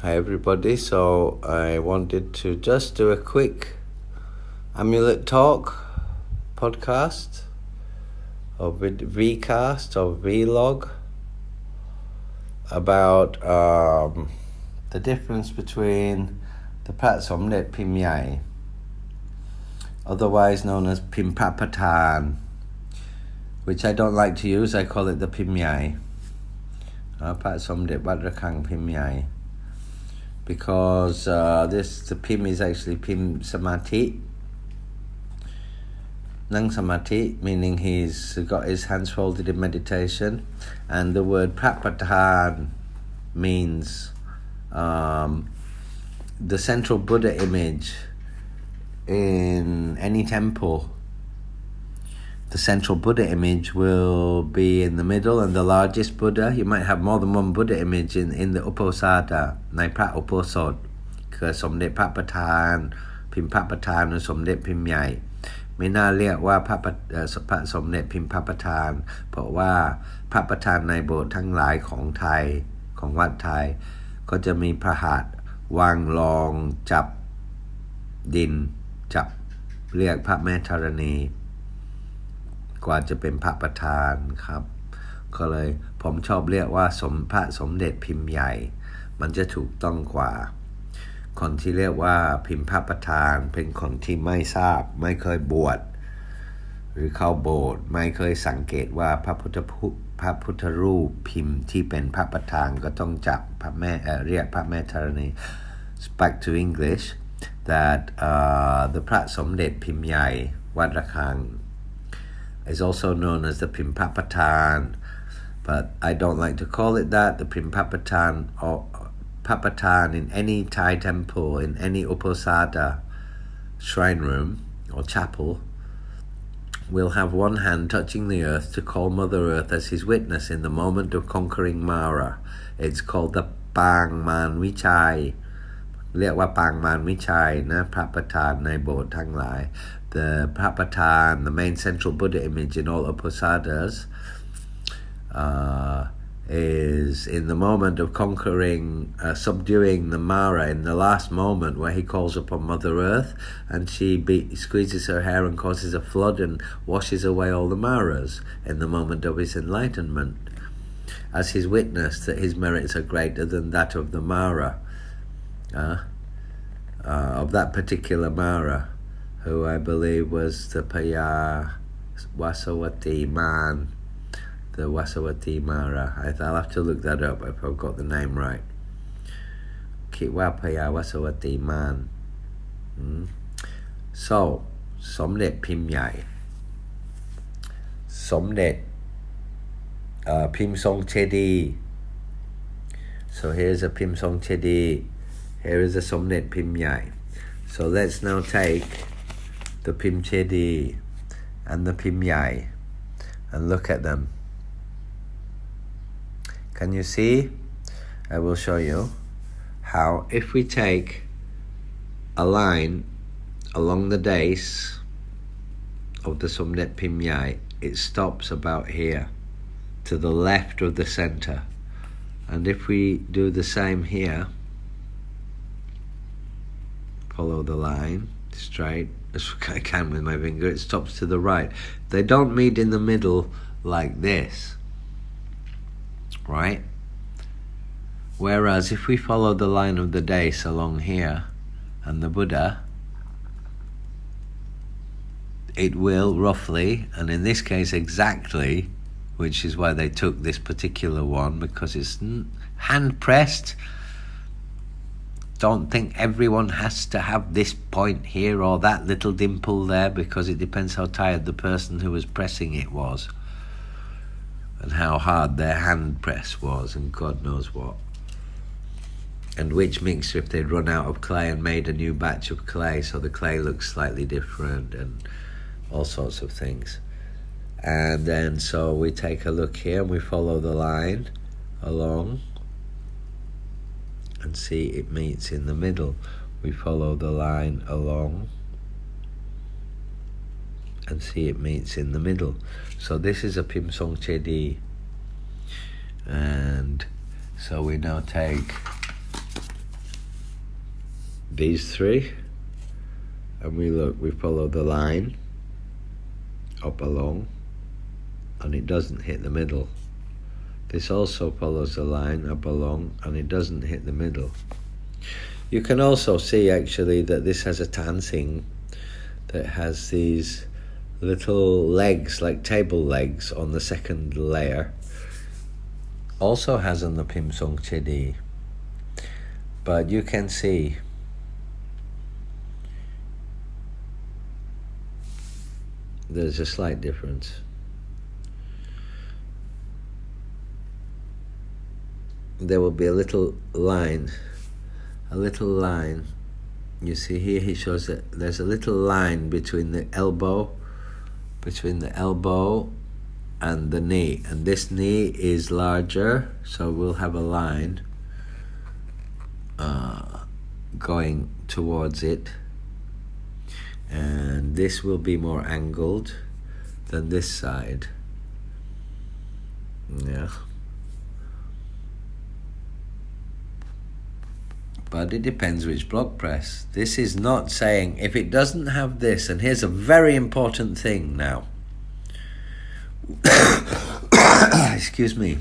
Hi everybody, so I wanted to just do a quick Amulet talk podcast or recast or vlog about the difference between the Pra Somdej Pim Yai, otherwise known as Pim Papatan, which I don't like to use. I call it the Pim Yai, Phra Somdej Wat Rakhang Pim Yai, because the Pim is actually Pim Samadhi, Nang Samadhi, meaning he's got his hands folded in meditation, and the word Papatan means the central Buddha image in any temple. The central Buddha image will be in the middle, and the largest Buddha, you might have more than one Buddha image in the Uposada, ในพระอุโบสถ คือสมเด็จพระประธานพิมพ์พระประธานหรือสมเด็จพิมพ์ใหญ่ ไม่น่าเรียกว่าพระสมเด็จพิมพ์พระประธาน เพราะว่าพระประธานในโบสถ์ทั้งหลายของไทยของวัดไทยก็จะมีพระหัตถ์วางรองจับดินจับเรียกพระแม่ธรณีกว่าจะเป็นพระประธานครับก็เลยผมชอบเรียกว่าพระสมเด็จพิมพ์ใหญ่มันจะถูกต้องกว่าคนที่เรียกว่าพิมพ์พระประธานเป็นคนที่ไม่ทราบไม่เคยบวชหรือเข้าโบสถ์ไม่เคยสังเกตว่าพระพุทธรูปพิมพ์ที่เป็นพระประธานก็ต้องจับพระแม่เรียกพระแม่ธรณี Back to English that the Phra Somdej Pim Yai Wat Rakhang is also known as the Pim Papatan, but I don't like to call it that. The Pim Papatan or Papatan in any Thai temple, in any Uposada shrine room or chapel, will have one hand touching the earth to call Mother Earth as his witness in the moment of conquering Mara. It's called the Pang Man Vichai. เรียกว่าปางมารวิชัยนะพระประธานในโบสถ์ทั้งหลาย The พระประธาน the main central Buddha image in all uposadas is in the moment of conquering, subduing the Mara, in the last moment where he calls upon Mother Earth and she squeezes her hair and causes a flood and washes away all the Maras in the moment of his enlightenment as his witness that his merits are greater than that of the Mara. Of that particular Mara, who I believe was the Paya Wasawati Man, the Wasawati Mara. I'll have to look that up if I've got the name right. Kitwa Paya Wasawati Man. So, Somdej Pim Yai. Somdej Pim Song Chedi. So here's a Pim Song Chedi. Here is a Somdej Pim Yai. So let's now take the Pim Chedi and the Pim Yai and look at them. Can you see? I will show you how if we take a line along the base of the Somdej Pim Yai, it stops about here to the left of the center. And if we do the same here, follow the line straight as I can with my finger, it stops to the right. They don't meet in the middle like this, right? Whereas if we follow the line of the dais along here and the Buddha, it will roughly, and in this case exactly, which is why they took this particular one, because it's hand pressed. Don't think everyone has to have this point here or that little dimple there, because it depends how tired the person who was pressing it was and how hard their hand press was and God knows what, and which mixture, if they'd run out of clay and made a new batch of clay so the clay looks slightly different and all sorts of things. And then so we take a look here and we follow the line along and see it meets in the middle. We follow the line along and see it meets in the middle. So this is a Pim Song Chedi, and so we now take these three, and we follow the line up along, and it doesn't hit the middle. This also follows the line up along, and it doesn't hit the middle. You can also see actually that this has a tansing that has these little legs, like table legs, on the second layer. Also has on the Pim Song Chedi. But you can see there's a slight difference. There will be a little line. You see here he shows that there's a little line between the elbow and the knee, and this knee is larger, so we'll have a line going towards it, and this will be more angled than this side. Yeah. But it depends which block press. This is not saying if it doesn't have this, and here's a very important thing now. Excuse me.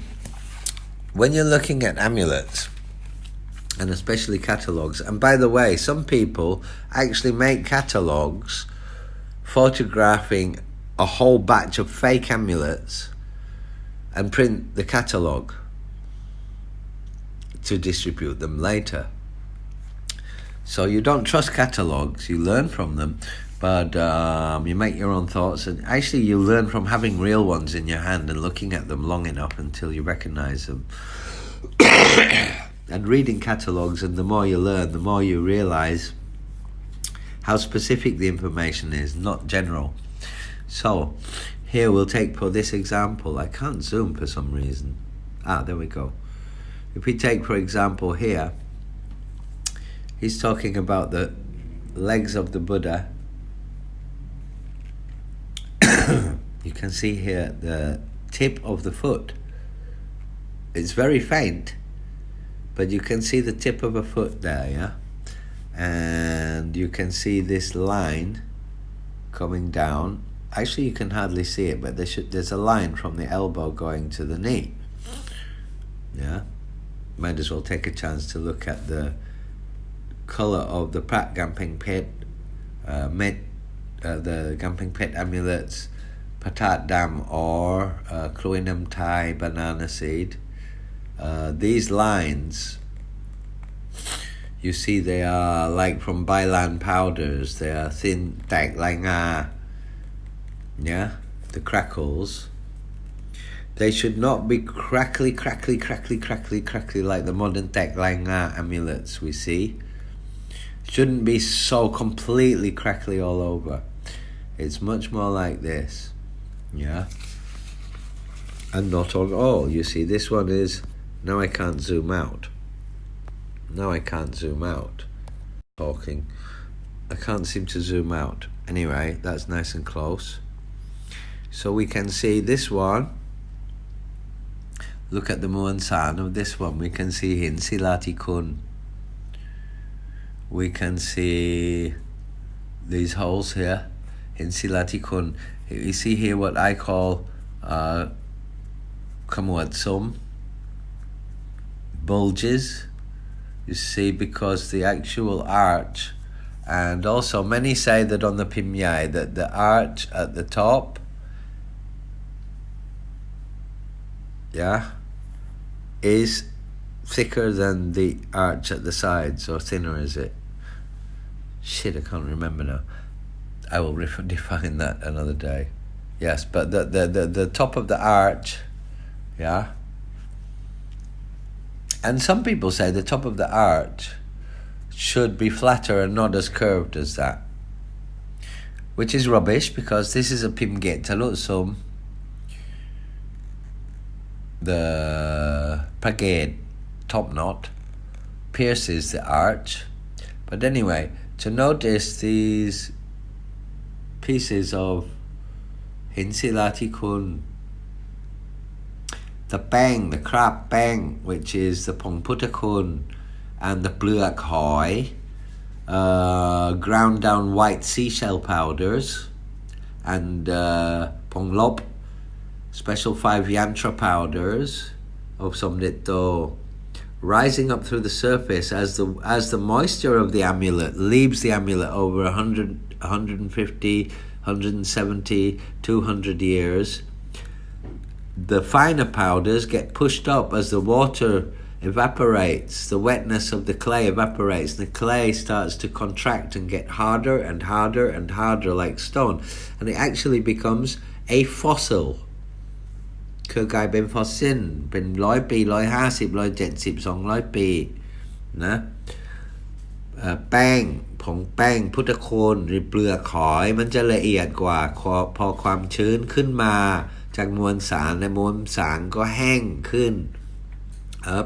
When you're looking at amulets, and especially catalogues, and by the way, some people actually make catalogues photographing a whole batch of fake amulets and print the catalogue to distribute them later. So you don't trust catalogues, you learn from them, but you make your own thoughts, and actually you learn from having real ones in your hand and looking at them long enough until you recognize them. And reading catalogues, and the more you learn, the more you realize how specific the information is, not general. So here we'll take for this example, I can't zoom for some reason. There we go. If we take, for example, here, he's talking about the legs of the Buddha. You can see here the tip of the foot. It's very faint, but you can see the tip of a foot there, yeah? And you can see this line coming down. Actually, you can hardly see it, but there's a line from the elbow going to the knee. Yeah? Might as well take a chance to look at the colour of the Pra Somdej Pim, the Gamping Pit amulets, Patat Dam, or Kluinam Thai banana seed. These lines, you see, they are like from Bailan powders. They are thin, tek lai nga. Yeah, the crackles. They should not be crackly like the modern tek lai nga amulets we see. Shouldn't be so completely crackly all over. It's much more like this. Yeah. And not on all. You see, this one is, now I can't zoom out. Talking. I can't seem to zoom out. Anyway, that's nice and close. So we can see this one. Look at the Muan San of this one. We can see Hin Silati Kun. We can see these holes here. Hin Silati Kun. You see here what I call Kamuat Sum. Bulges. You see, because the actual arch, and also many say that on the Pim Yai, that the arch at the top, yeah, is thicker than the arch at the sides, or thinner, is it? Shit, I can't remember now. I will define that another day. Yes, but the top of the arch, yeah. And some people say the top of the arch should be flatter and not as curved as that, which is rubbish, because this is a Pim Get Talut Sum. The Pagade top knot pierces the arch. But anyway, to notice these pieces of Hinsilati Kun, the bang, the crab bang, which is the Pongputa Kun, and the Bluak Hoi, ground down white seashell powders, and Pong Lop, special 5 yantra powders of Somdej Toh, rising up through the surface as the moisture of the amulet leaves the amulet over 100, 150, 170, 200 years. The finer powders get pushed up as the water evaporates, the wetness of the clay evaporates, the clay starts to contract and get harder and harder and harder like stone, and it actually becomes a fossil. คือกลายเป็นฟอสซิลเป็น100 ปี 150 170 200 ปีนะแป้งผงแป้งพุทธคุณหรือเปลือกหอยมันจะละเอียดกว่าพอความชื้นขึ้นมาจากมวลสารและมวลสารก็แห้งขึ้น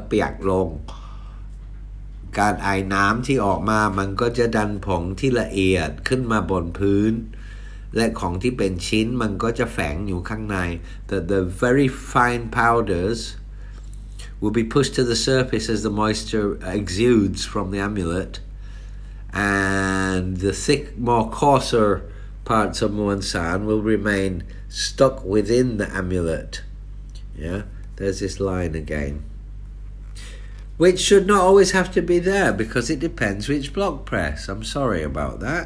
เปียกลงการไอน้ำที่ออกมามันก็จะดันผงที่ละเอียดขึ้นมาบนพื้นและของที่เป็นชิ้นมันก็จะแฝงอยู่ข้างใน the very fine powders will be pushed to the surface as the moisture exudes from the amulet, and the thick, more coarser parts of Muansan will remain stuck within the amulet. Yeah, there's this line again, which should not always have to be there because it depends which block press. I'm sorry about that.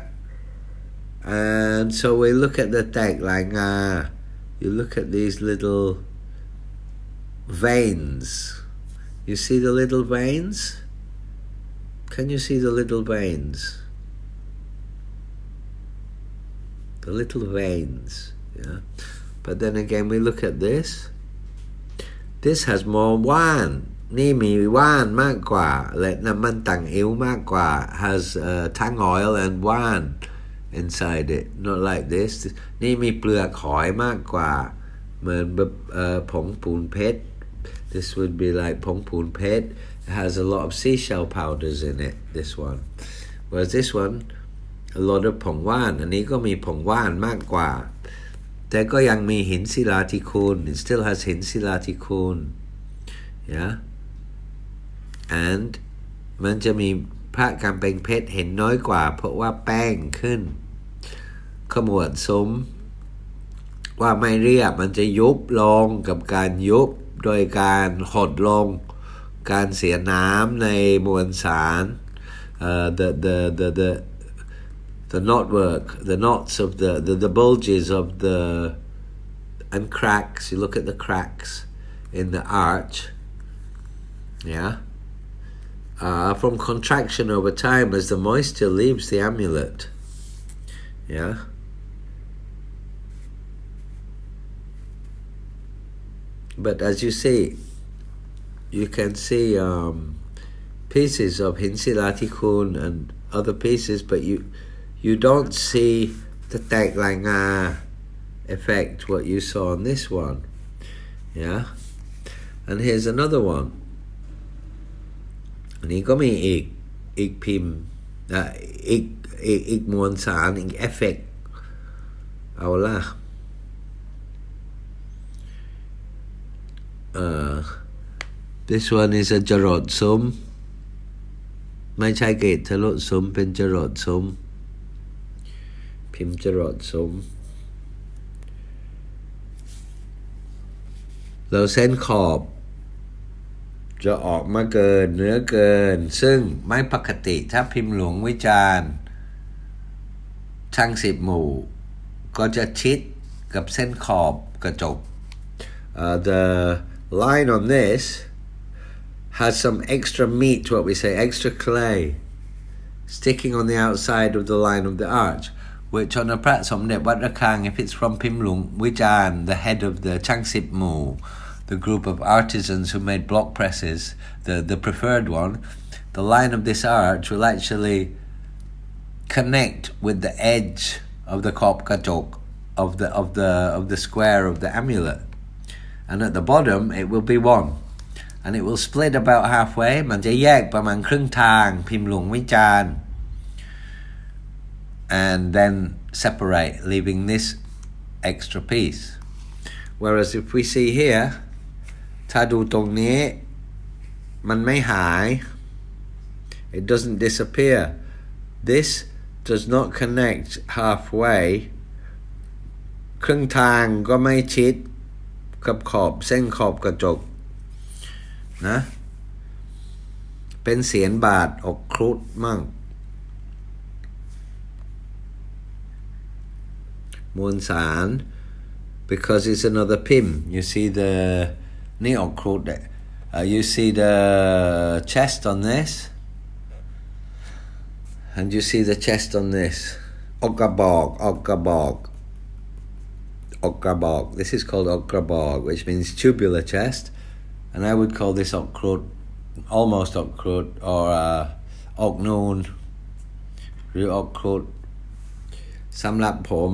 And so we look at the Tek Langa, you look at these little veins. You see the little veins? Can you see the little veins? The little veins, yeah. But then again, we look at this. This has more wan. นี่มีว่านมากกว่าและน้ำมันต่างอิ๋วมากกว่า has tang oil and wan inside it, not like this. นี่มีเปลือกหอยมากกว่าเหมือนผงปูนเพชร This would be like ผงปูนเพชร It has a lot of seashell powders in it, this one. Whereas this one, a lot of ผงว่าน อันนี้ก็มีผงว่านมากกว่าแต่ก็ยังมีหินศิลาธิคุณ It still has หินศิลาธิคุณ yeah, and มันจะมีพระกำแพงเพชรเห็นน้อยกว่าเพราะว่าแป้งขึ้นขมวดซุ้มว่าไม่เรียบมันจะยุบลงกับการยุบโดยการหดลงการเสียน้ำในมวลสาร the knotwork, the knots of the bulges of the and cracks. You look at the cracks in the arch, yeah, from contraction over time as the moisture leaves the amulet, yeah. But as you see, you can see pieces of Hinsilatikun and other pieces, but you don't see the Tek Langa effect, what you saw on this one, yeah. And here's another one. อันนี้ก็มีอีกพิมพ์อีกมวลสารอีกเอฟเฟกต์เอาล่ะthis one is a จรดซุ้มไม่ใช่เกตทะลุซุ้มเป็นจรดซุ้มพิมพ์จรดซุ้มเราเส้นขอบจะออกมาเกินเนื้อเกินซึ่งไม่ปกติถ้าพิมพ์หลวงวิจารณ์ช่าง10 หมู่ก็จะชิดกับเส้นขอบกระจกthe line on this has some extra meat, what we say, extra clay sticking on the outside of the line of the arch, which on a Pra Somdej Wat Rakhang, if it's from Pim Lung Wijan, the head of the Chang Sip Mu, the group of artisans who made block presses, the preferred one, the line of this arch will actually connect with the edge of the kop kachok of the square of the amulet, and at the bottom it will be one, and it will split about halfway. มันจะแยกประมาณครึ่งทางพิมพ์หลวงวิจารณ์ and then separate, leaving this extra piece. Whereas if we see here, ถ้าดูตรงนี้มันไม่หาย it doesn't disappear this does not connect halfway ครึ่งทางก็ไม่ชิดกับขอบเส้นขอบกระจกนะเป็นเสียนบาทออกครุฑมั่งมวลสาร because it's another Pim. You see the นี่ออกครุฑyou see the chest on this and you see the chest on this ออกกระบอกออกกระบอกออกกระบอก this is called ออกกระบอก which means tubular chest, and I would call this ออกครุฑ almost ออกครุฑ or ออกนูนหรือออกครุฑสำหรับผม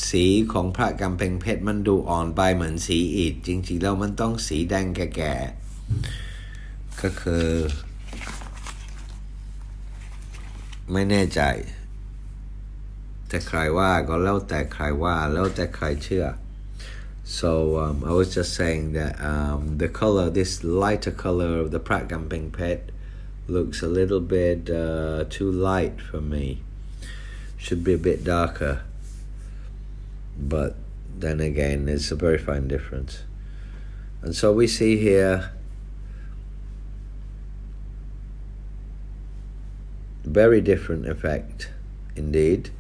สีของพระกำแพงเพชรมันดูอ่อนไปเหมือนสีอิฐจริงๆแล้วมันต้องสีแดงแก่ๆก็คือไม่แน่ใจแต่ใครว่าก็แล้วแต่ใครว่าแล้วแต่ใครเชื่อ so I was just saying that the color, this lighter color of the Phra Somdej Pet looks a little bit too light for me. Should be a bit darker, but then again it's a very fine difference. And so we see here very different effect indeed,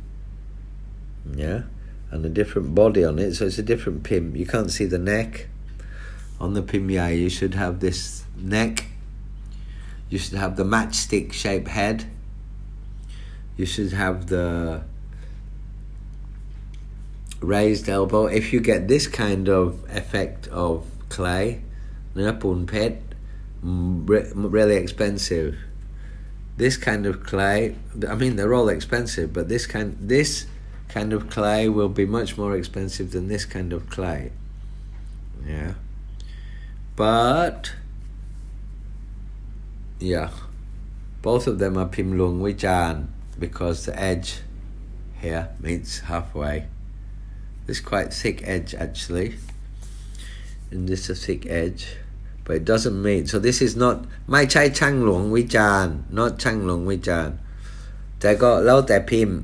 yeah, and a different body on it, so it's a different Pim. You can't see the neck on the Pim Yai. You should have this neck, you should have the matchstick shaped head, you should have the raised elbow. If you get this kind of effect of clay, เนื้อปูนเพชร really expensive. This kind of clay, I mean they're all expensive, but this kind of clay will be much more expensive than this kind of clay. Yeah. But yeah, both of them are Pim Lung Wijan because the edge here meets halfway. This is quite thick edge actually, and this is a thick edge, but it doesn't meet. So this is not ไม่ใช่ช่างหลวงวิจารณ์ not ช่างหลวงวิจารณ์แต่ก็แล้วแต่พิมพ์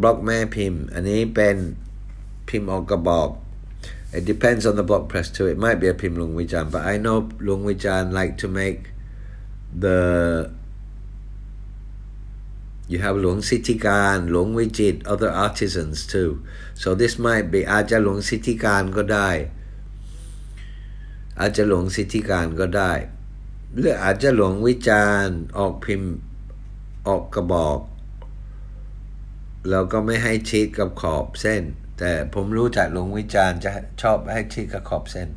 บล็อกแม่พิมพ์อันนี้เป็นพิมพ์ออกกระบอก it depends on the block press too. It might be a พิมพ์หลวงวิจารณ์ but I know หลวงวิจารณ์ like to make the you have หลวงสิทธิการหลวงวิจิตร other artisans too, so this might be อาจจะหลวงสิทธิการก็ได้อาจจะหลวงสิทธิการก็ได้หรืออาจจะหลวงวิจารณ์ออกพิมพ์ออกกระบอกแล้วก็ไม่ให้ชิดกับขอบเส้นแต่ผมรู้จักหลวงวิจารณ์จะชอบให้ชิดกับขอบเส้น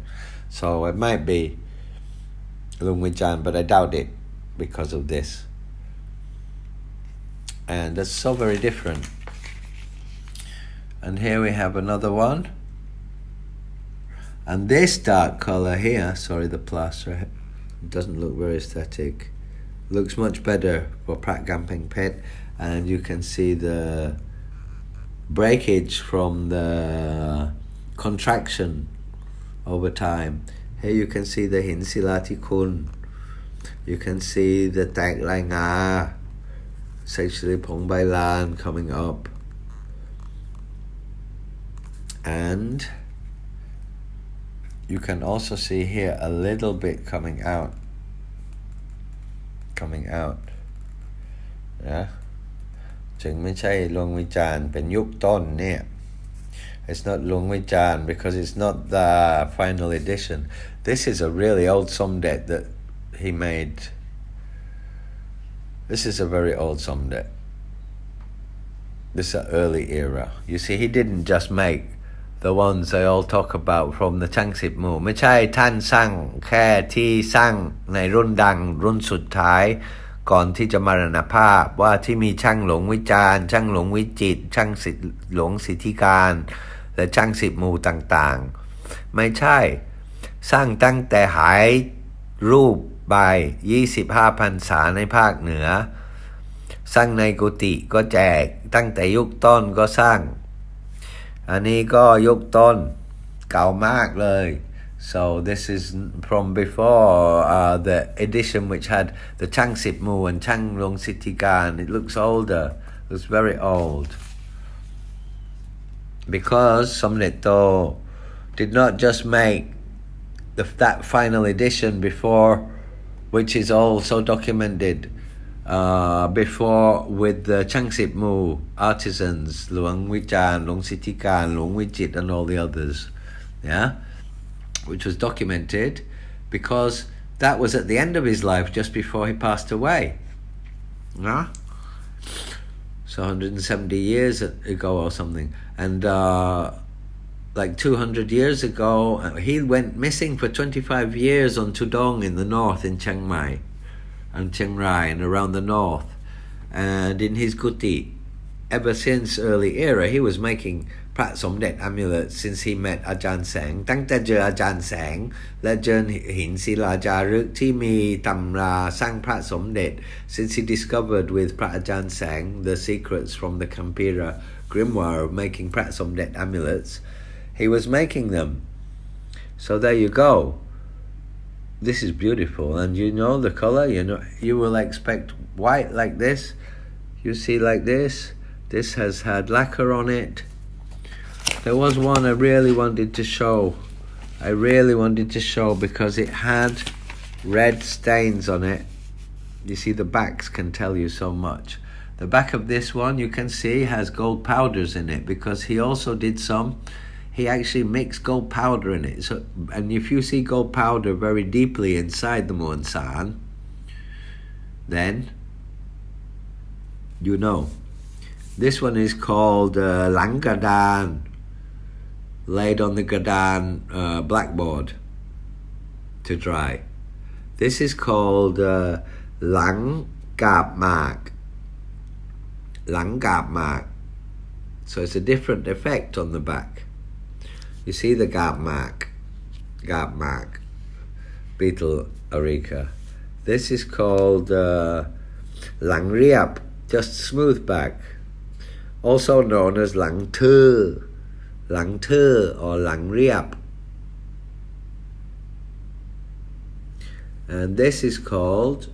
so it might be หลวงวิจารณ์ but I doubt it because of this, and that's so very different. And here we have another one, and this dark color here, sorry the plaster, it doesn't look very aesthetic, looks much better for Phra Somdej Pet, and you can see the breakage from the contraction over time. Here you can see the Hin Silati Kun, you can see the Tag Lai Nga, essentially Pong Bai Lan coming up, and you can also see here a little bit coming out, yeah, จึงไม่ใช่หลวงวิจารณ์เป็นยุคต้นเนี่ย it's not หลวงวิจารณ์ because it's not the final edition. This is a really old Somdej that he made. This is a very old Somdej. This is an early era. You see, he didn't just make the ones they all talk about from the ช่างสิบหมู่ไม่ใช่ท่านสร้างแค่ที่สร้างในรุ่นดังรุ่นสุดท้ายก่อนที่จะมรณภาพว่าที่มีช่างหลวงวิจารณ์ช่างหลวงวิจิตรช่างหลวงสิทธิการและช่างสิบหมู่ต่างๆไม่ใช่สร้างตั้งแต่หายรูปใบ25พรรษาในภาคเหนือสร้างในกุฏิก็แจกตั้งแต่ยุคต้นก็สร้างอันนี้ก็ยุคต้นเก่ามากเลย So this is from before the edition which had the Chang Sip Mu and Chang Long Sitigan. It looks older. It looks very old. Because Somdej Toh did not just make that final edition before, which is also documented before with the Chang Sip Mu artisans, Luang Wichan, Luang Sitikan, Luang Wichit and all the others, yeah, which was documented because that was at the end of his life, just before he passed away, yeah. So 170 years ago or something, and like 200 years ago, he went missing for 25 years on Tudong in the north, in Chiang Mai and Chiang Rai and around the north. And in his kuti, ever since early era, he was making Pra Somdej amulets since he met Ajahn Sang. ตั้งแต่เจออาจารย์แสงและเจอหินศิลาจารึกที่มีตำราสร้างพระสมเด็จ since he discovered with พระอาจารย์แสง the secrets from the Kampira grimoire of making Pra Somdej amulets, he was making them. So there you go. This is beautiful, and you know the color, you know, you will expect white like this. You see like this. This has had lacquer on it. There was one I really wanted to show. Because it had red stains on it. You see, the backs can tell you so much. The back of this one, you can see, has gold powders in it, because he also did some. He actually mixed gold powder in it. So, and if you see gold powder very deeply inside the Muan San, then you know. This one is called Lang Gadan, laid on the Gadan blackboard to dry. This is called Lang Gap Mark. Lang Gap Mark. So it's a different effect on the back. You see the gap mark, beetle areca. This is called Lang Riap, just smooth back, also known as Lang Tu or Lang Riap. And this is called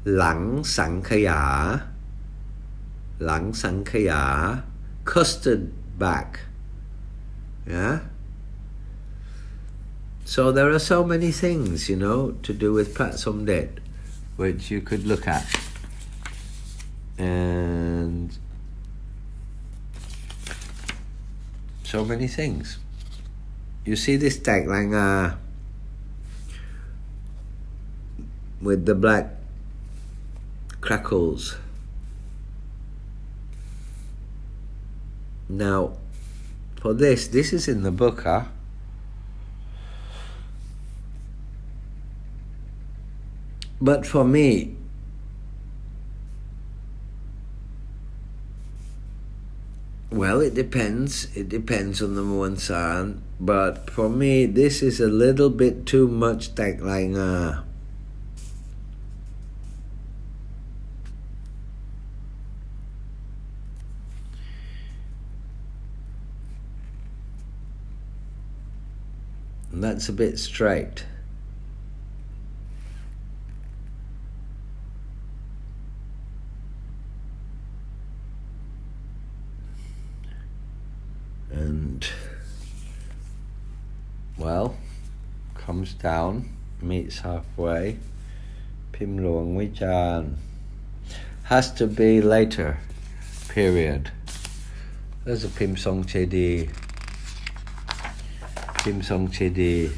Lang Sankaya, custard back. Yeah. So there are so many things, you know, to do with Pra Somdej, which you could look at. And so many things. You see this tagline with the black crackles. Now, for this is in the Bucha. But for me, well, it depends. It depends on the Muan San. But for me, this is a little bit too much tagline. And that's a bit straight. And, well, comes down, meets halfway. Pim Luang Wichan. Has to be later period. There's a Pim Song Chedi. Pim Song Chedi.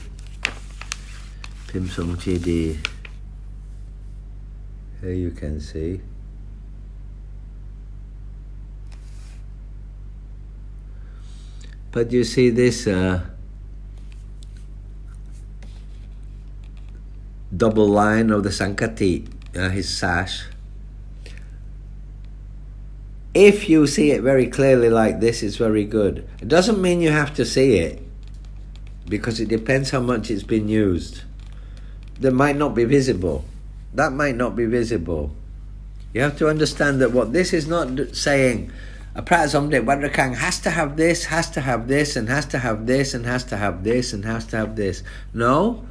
Here you can see. But you see this double line of the Sankati, his sash. If you see it very clearly like this, it's very good. It doesn't mean you have to see it, because it depends how much it's been used. That might not be visible. That might not be visible. You have to understand that what this is not saying, a Pra Somdej Wat Rakhang has to have this, has to have this, and has to have this, and has to have this, and has to have this. No,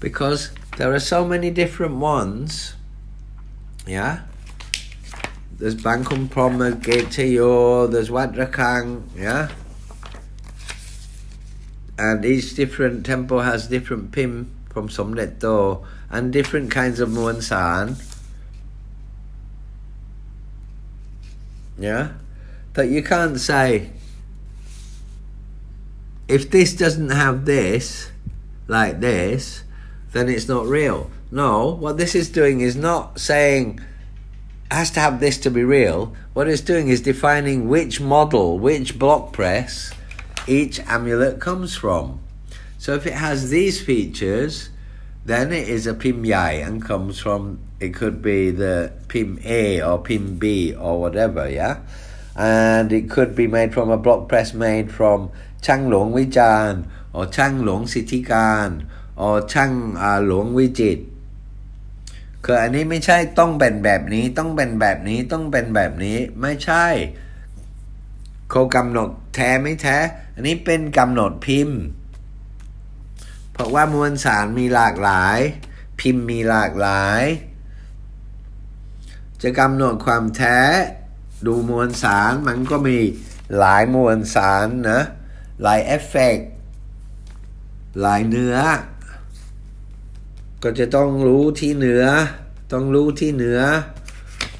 because there are so many different ones. Yeah? There's Rakhang Pim, there's Wat Rakhang, yeah? And each different temple has different Pim from Somdej Toh and different kinds of Muan San. Yeah? That you can't say, if this doesn't have this, like this, then it's not real. No, what this is doing is not saying it has to have this to be real. What it's doing is defining which model, which block press each amulet comes from. So if it has these features, then it is a Pim Yai and comes from, it could be the Pim A or Pim B or whatever, yeah? And it could be made from a block press made from Chang Luong Vijan or Chang Luong Sithikan or Chang Luong Vijit. คืออันนี้ไม่ใช่ต้องเป็นแบบนี้ต้องเป็นแบบนี้ต้องเป็นแบบนี้ไม่ใช่เขากำหนดแท้ไม่แท้อันนี้เป็นกำหนดพิมพ์เพราะว่ามวลสารมีหลากหลายพิมพ์มีหลากหลายจะกำหนดความแท้ดูมวลสารมันก็มีหลายมวลสารนะหลายเอฟเฟกต์หลายเนื้อก็จะต้องรู้ที่เนื้อต้องรู้ที่เนื้อ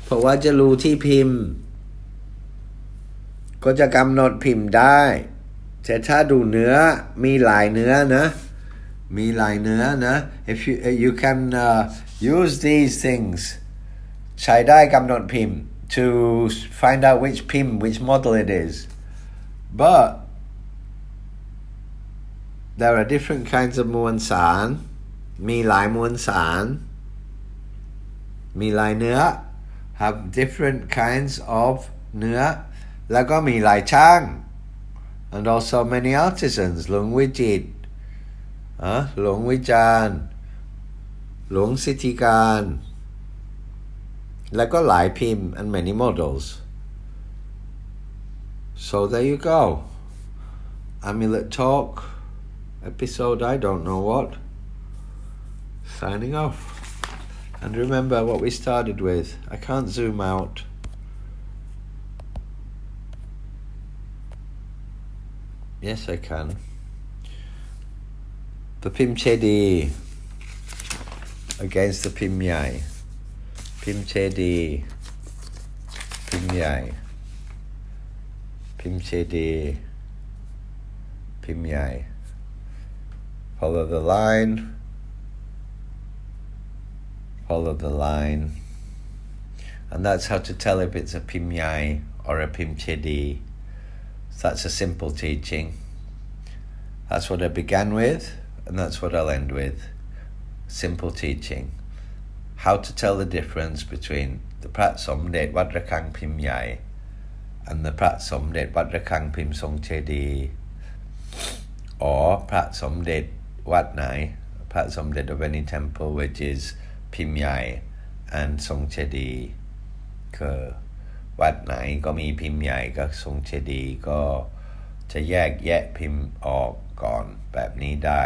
เพราะว่าจะรู้ที่พิมพ์ก็จะกำหนดพิมพ์ได้แต่ถ้าดูเนื้อมีหลายเนื้อนะมีหลายเนื้อนะ if you can use these things ใช้ได้กำหนดพิมพ์ to find out which pim which model it is but there are different kinds of มวลสารมีหลายมวลสารมีหลายเนื้อ have different kinds of เนื้อแล้วก็มีหลายช่าง and also many artisans หลวงวิจิตรหลวงวิจารณ์หลวงสิทธิการแล้วก็หลายพิมพ์ and many models so there you go Amulet Talk episode I don't know what signing off and remember what we started with. I can't zoom out. Yes I can. The Pim Chedi against the Pim Yai. Pim Chedi, Pim Yai. Pim Chedi, Pim Yai. Follow the line. Follow the line. And that's how to tell if it's a Pim Yai or a Pim Chedi. That's a simple teaching. That's what I began with, and that's what I'll end with. Simple teaching. How to tell the difference between the Pra Somdej Wat Rakhang Pim Yai and the Pra Somdej Wat Rakhang Pim Song Chedi, or Pra Somdej Wat Nai, Pra Somdej of any temple, which is Pim Yai and Song Chedi คือวัดไหนก็มีพิมพ์ใหญ่กับทรงเจดีย์ก็จะแยกแยะพิมพ์ออกก่อนแบบนี้ได้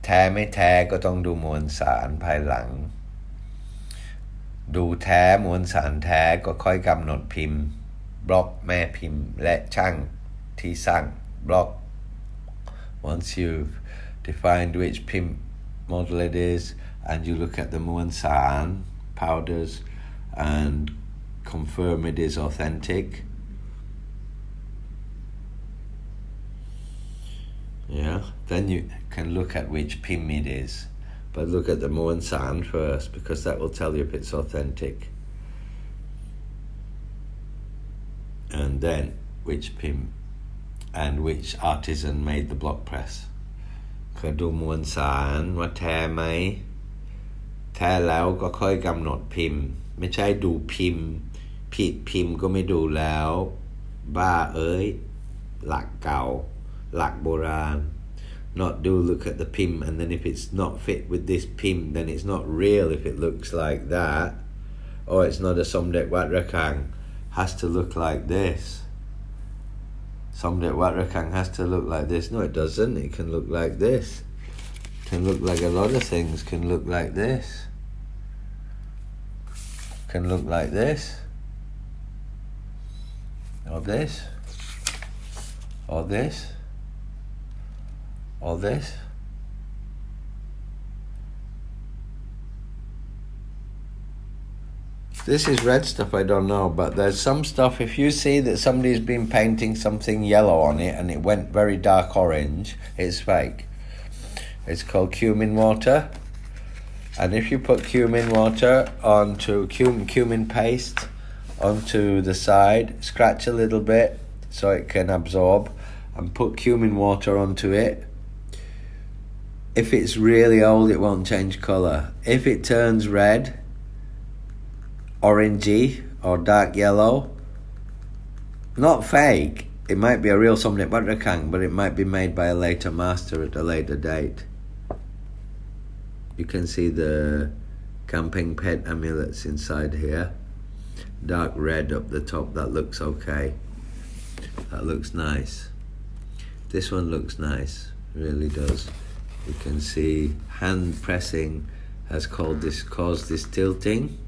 แท้ไม่แท้ก็ต้องดูมวลสารภายหลังดูแท้มวลสารแท้ก็ค่อยกำหนดพิมพ์บล็อกแม่พิมพ์และช่างที่สร้างบล็อก once you've defined which pim model it is and you look at the muan san powders and confirm it is authentic, yeah, then you can look at which pim it is, but look at the muan san first because that will tell you if it's authentic, and then which pim and which artisan made the block press. คือดูมวลสารว่าแท้ไหมแท้แล้วก็ค่อยกำหนดพิมพ์ไม่ใช่ดูพิมพ์ผิดพิมพ์ก็ไม่ดูแล้วบ้าเอ้ยหลักเก่าหลักโบราณ not do look at the pim and then if it's not fit with this pim then it's not real if it looks like that or it's not a Somdej Wat Rakhang. has to look like this. Somdej Wat Rakhang has to look like this. No, it doesn't. It can look like this. It can look like a lot of things. Can look like this. Can look like this. Or this. Or this. Or this. This is red stuff, I don't know, but there's some stuff, if you see that somebody's been painting something yellow on it and it went very dark orange, it's fake. It's called cumin water. And if you put cumin water onto cumin paste onto the side, scratch a little bit so it can absorb, and put cumin water onto it, if it's really old, it won't change colour. If it turns red, orangey or dark yellow, not fake, it might be a real Somdej Wat Rakhang, but it might be made by a later master at a later date. You can see the camping pet amulets inside here, dark red up the top. That looks okay, that looks nice. This one looks nice, really does. You can see hand pressing has caused this tilting.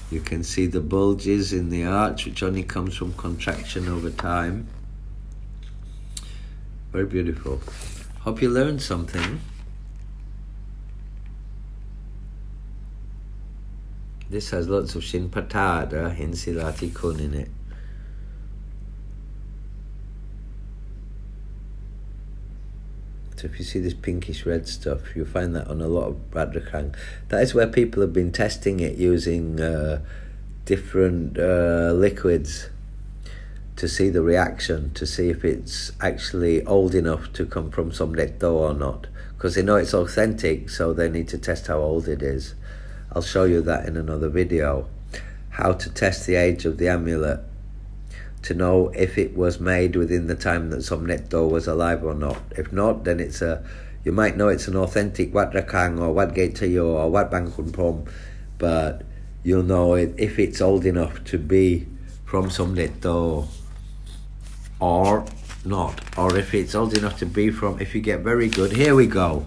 You can see the bulges in the arch, which only comes from contraction over time. Very beautiful. Hope you learned something. This has lots of Shin Patada, Hinsilati Kun in it. So if you see this pinkish red stuff, you find that on a lot of Wat Rakhang. That is where people have been testing it using different liquids to see the reaction, to see if it's actually old enough to come from Somdej Toh or not. Because they know it's authentic, so they need to test how old it is. I'll show you that in another video. How to test the age of the amulet, to know if it was made within the time that Somdej Toh was alive or not. If not, then you might know it's an authentic Wat Rakhang or Wat Tayo or Wat Bang Khun Prom, but you'll know if it's old enough to be from Somdej Toh or not, or if it's old enough to be from, if you get very good. Here we go.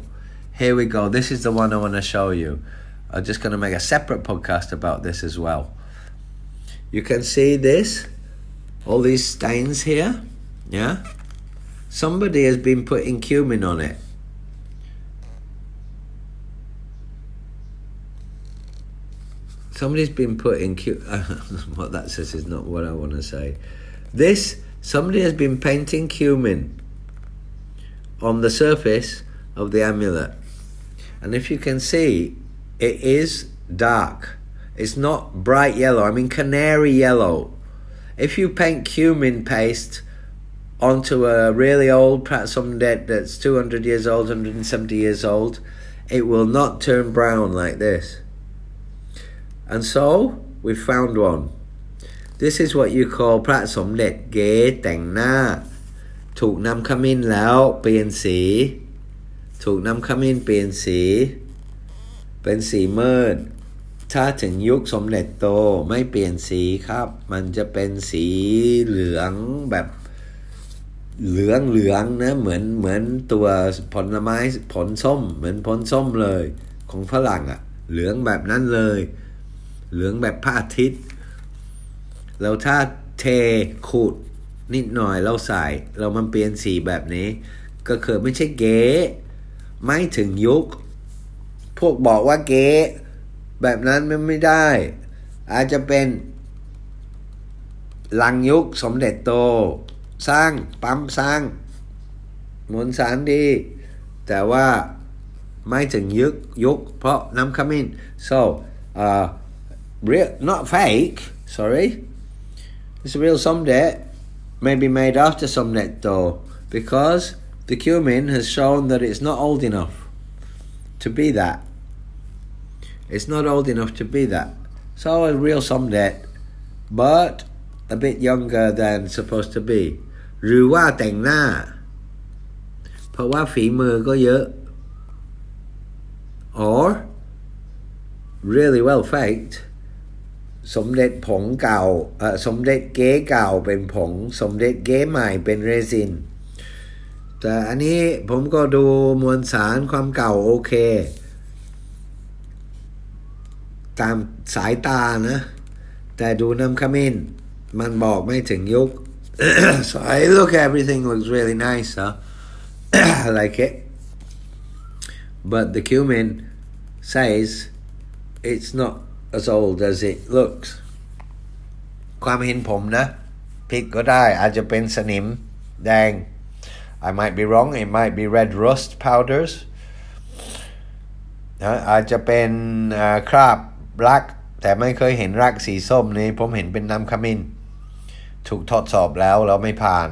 This is the one I want to show you. I'm just going to make a separate podcast about this as well. You can see this. All these stains here, yeah? Somebody has been putting cumin on it. Somebody's been putting what that says is not what I want to say. Somebody has been painting cumin on the surface of the amulet. And if you can see, it is dark. It's not bright yellow, I mean canary yellow. If you paint cumin paste onto a really old Pra Somdej that's 200 years old, 170 years old, it will not turn brown like this. And so, we found one. This is what you call Pra Somdej เก๋แต่งหน้า ถูกนำขมิ้นแล้วเปลี่ยนสี ถูกนำขมิ้นเปลี่ยนสี เป็นสีมืด ถ้าถึงยุคสมเด็จโตไม่เปลี่ยนสีครับมันจะเป็นสีเหลืองแบบเหลืองนะเหมือนตัวผลไม้ผลส้มเหมือนผลส้มเลยของฝรั่งอ่ะเหลืองแบบนั้นเลยเหลืองแบบพระอาทิตย์แล้วถ้าเทขูดนิดหน่อยเราใส่เรามันเปลี่ยนสีแบบนี้ก็คือไม่ใช่เก๋ไม่ถึงยุคพวกบอกว่าเก๋แบบนั้นมันไม่ได้อาจจะเป็นหลังยุคสมเด็จโตสร้างปั๊มสร้างมวลสารดีแต่ว่าไม่ถึงยุคเพราะน้ำขมิ้น so real not fake sorry it's a real Somdej maybe made after Somdej Toh because the cumin has shown that it's not old enough to be that. It's not old enough to be that. So a real Somdej, but a bit younger than supposed to be. หรือว่าแต่งหน้าเพราะว่าฝีมือก็เยอะ or really well faked สมเด็จผงเก่าสมเด็จเก๊เก่าเป็นผงสมเด็จเก๊ใหม่เป็นเรซินแต่อันนี้ผมก็ดูมวลสารความเก่าโอเคตามสายตานะแต่ดูน้ำขมิ้นมันบอกไม่ถึงยุค so I look everything looks really nice huh? I like it but the cumin says it's not as old as it looks ความเห็นผมนะผิดก็ได้อาจจะเป็นสนิมแดง I might be wrong it might be red rust powders อาจจะเป็นคราบรักแต่ไม่เคยเห็นรักสีส้มนี้ผมเห็นเป็นน้ำขมิ้นถูกทดสอบแล้วไม่ผ่าน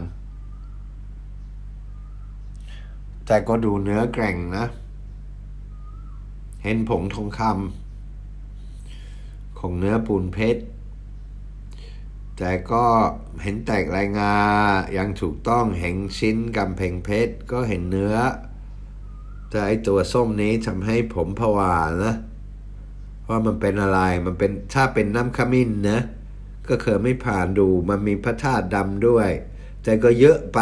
แต่ก็ดูเนื้อแกร่งนะเห็นผงทองคำของเนื้อปูนเพชรแต่ก็เห็นแตกลายงายังถูกต้องเห็นชิ้นกำแพงเพชรก็เห็นเนื้อแต่ไอตัวส้มนี้ทำให้ผมผวานะว่ามันเป็นอะไรมันเป็นถ้าเป็นน้ำขมิ้นนะก็เคยไม่ผ่านดูมันมีพระธาตุดำด้วยแต่ก็เยอะไป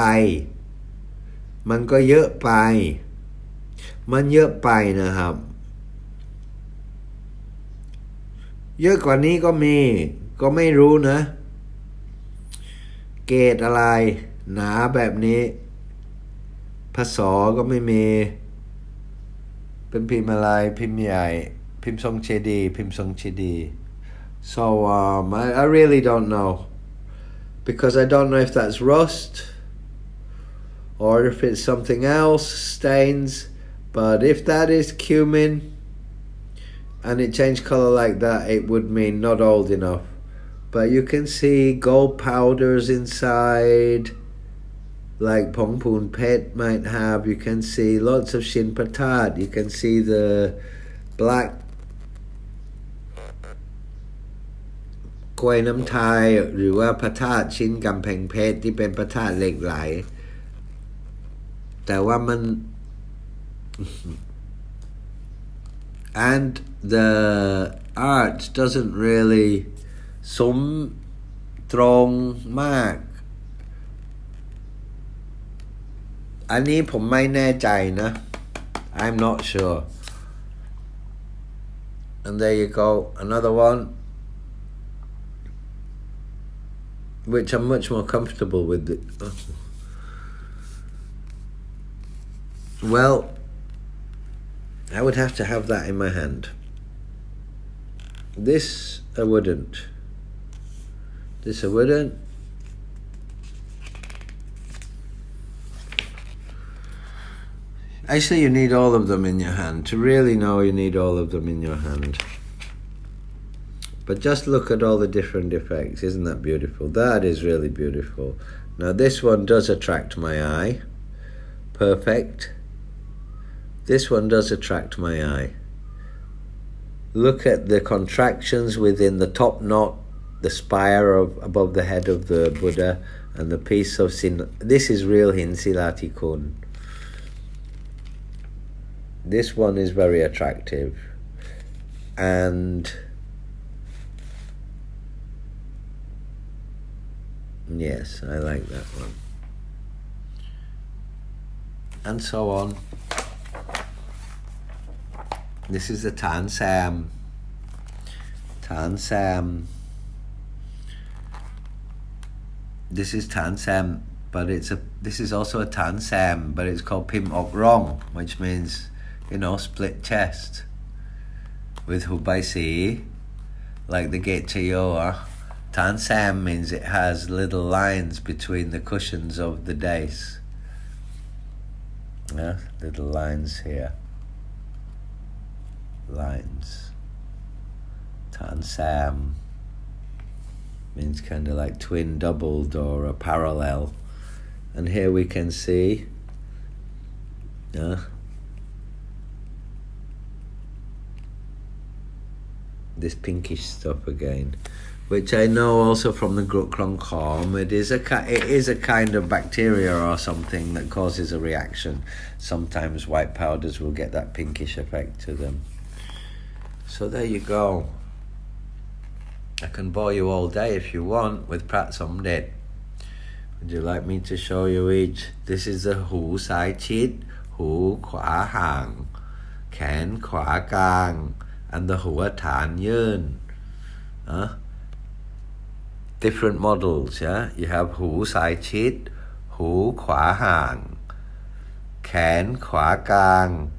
มันก็เยอะไปมันเยอะไปนะครับเยอะกว่านี้ก็มีก็ไม่รู้นะเกรดอะไรหนาแบบนี้พศก็ไม่มีเป็นพิมพ์อะไรพิมพ์ใหญ่พิมพ์ทรงเชดีพิมพ์ทรงเชดี so I really don't know because I don't know if that's rust or if it's something else stains but if that is cumin and it changed color like that it would mean not old enough but you can see gold powders inside like Pong Poon Pet might have. You can see lots of Shin Patat. You can see the black Koi Nam Thai หรือว่าพระธาตุชิ้นกำแพงเพชรที่เป็นพระธาตุเหล็กไหลแต่ว่ามัน and the art doesn't really สมตรงมากอันนี้ผมไม่แน่ใจนะ I'm not sure and there you go another one which I'm much more comfortable with it. Well I would have to have that in my hand. This I wouldn't. This I wouldn't. Actually, you need all of them in your hand. To really know, you need all of them in your hand. But just look at all the different effects. Isn't that beautiful? That is really beautiful. Now, this one does attract my eye. Perfect. This one does attract my eye. Look at the contractions within the top knot, the spire above the head of the Buddha, and the piece of sin. This is real Hinsilati Kun. This one is very attractive. And yes, I like that one. And so on. This is the Tan Sam. Tan Sam. This is Tan Sam, but this is also a Tan Sam, but it's called Pim Ok Rong, which means, you know, split chest. With Hubaisi, like the Gate Chayoa, Tan Sam means it has little lines between the cushions of the dais. Yeah, little lines here. Lines. Tan Sam means kind of like twin doubled or a parallel. And here we can see this pinkish stuff again, which I know also from the Grukklongkom. It is a kind of bacteria or something that causes a reaction. Sometimes white powders will get that pinkish effect to them. So there you go. I can bore you all day if you want with Pra Somdej. Would you like me to show you each? This is the Hu Sai Chit, Hu Khwa Hang, Khen Khwa Gang, and the Hu Attain Yun. Different models, yeah? You have Hu Sai Chit, Hu Khwa Hang, Khen Khwa Gang,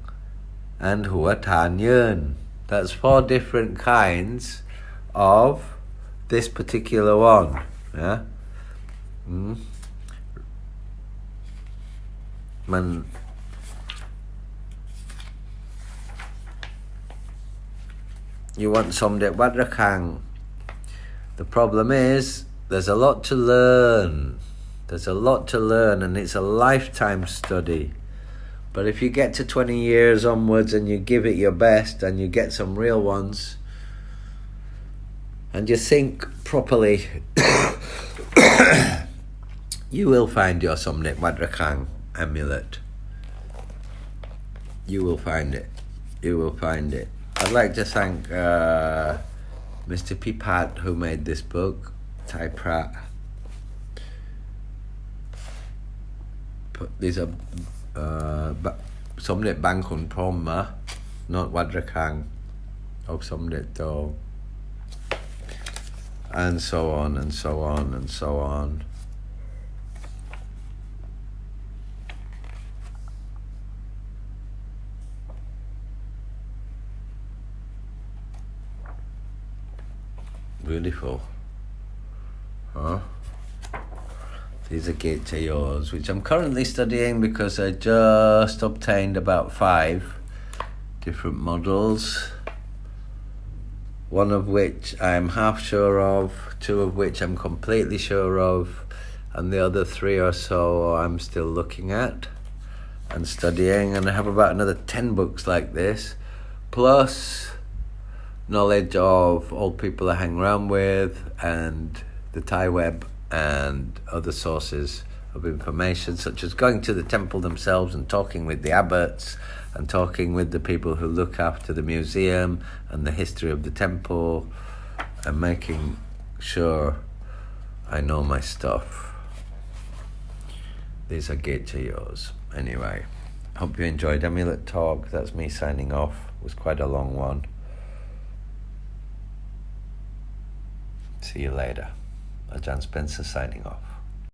and Hu Attain Yun. That's 4 different kinds of this particular one, yeah? You want Somdej Wat Rakhang. The problem is, there's a lot to learn. There's a lot to learn, and it's a lifetime study. But if you get to 20 years onwards and you give it your best and you get some real ones, and you think properly, you will find your Somdej Wat Rakhang amulet. You will find it. You will find it. I'd like to thank Mr. Pipat, who made this book, Thai Prat. These are Somdej Rakhang Pim, not Wat Rakhang, of Somdej Toh, and so on and so on and so on. Beautiful, huh? These are Gate to Yours, which I'm currently studying because I just obtained about 5 different models, one of which I'm half sure of, 2 of which I'm completely sure of, and the other 3 or so I'm still looking at and studying, and I have about another 10 books like this, plus knowledge of old people I hang around with and the Thai web and other sources of information, such as going to the temple themselves and talking with the abbots and talking with the people who look after the museum and the history of the temple, and making sure I know my stuff. These are Gate to Yours. Anyway, hope you enjoyed Amulet Talk. That's me signing off. It was quite a long one. See you later. Ajahn Spencer signing off.